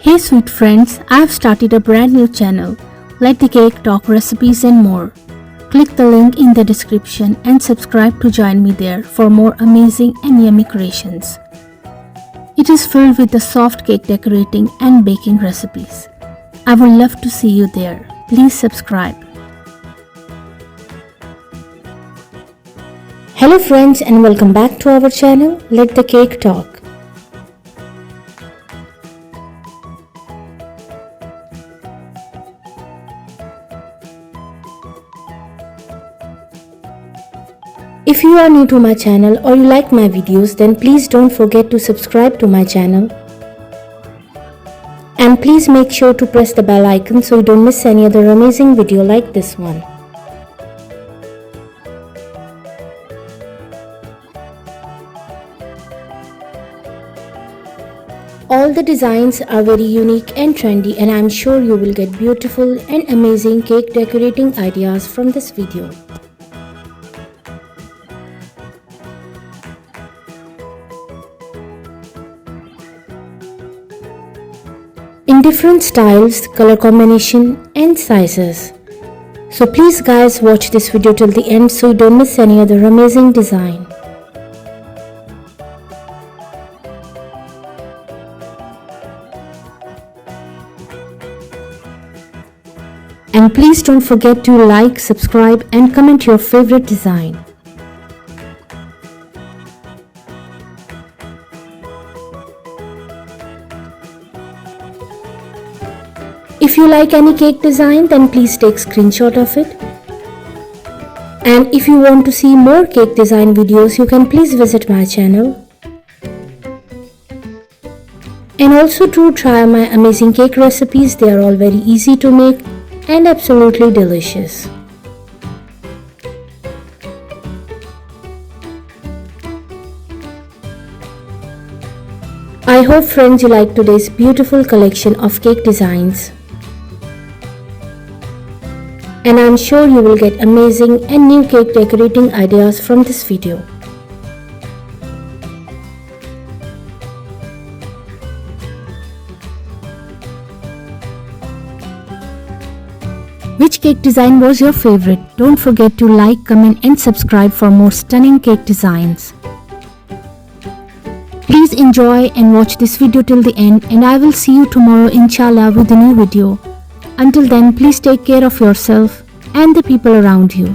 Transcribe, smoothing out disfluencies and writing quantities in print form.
Hey sweet friends, I have started a brand new channel, Let the Cake Talk Recipes and more. Click the link in the description and subscribe to join me there for more amazing and yummy creations. It is filled with the soft cake decorating and baking recipes. I would love to see you there. Please subscribe. Hello friends and welcome back to our channel, Let the Cake Talk. If you are new to my channel or you like my videos, then please don't forget to subscribe to my channel. And please make sure to press the bell icon so you don't miss any other amazing video like this one. All the designs are very unique and trendy, and I'm sure you will get beautiful and amazing cake decorating ideas from this video. In different styles, color combination and sizes. So please guys, watch this video till the end so you don't miss any other amazing design. And please don't forget to like, subscribe and comment your favorite design. If you like any cake design, then please take screenshot of it. And if you want to see more cake design videos, you can please visit my channel. And also to try my amazing cake recipes. They are all very easy to make and absolutely delicious. I hope friends you like today's beautiful collection of cake designs. And I'm sure you will get amazing and new cake decorating ideas from this video. Which cake design was your favorite? Don't forget to like, comment and subscribe for more stunning cake designs. Please enjoy and watch this video till the end, and I will see you tomorrow inshallah with a new video. Until then, please take care of yourself and the people around you.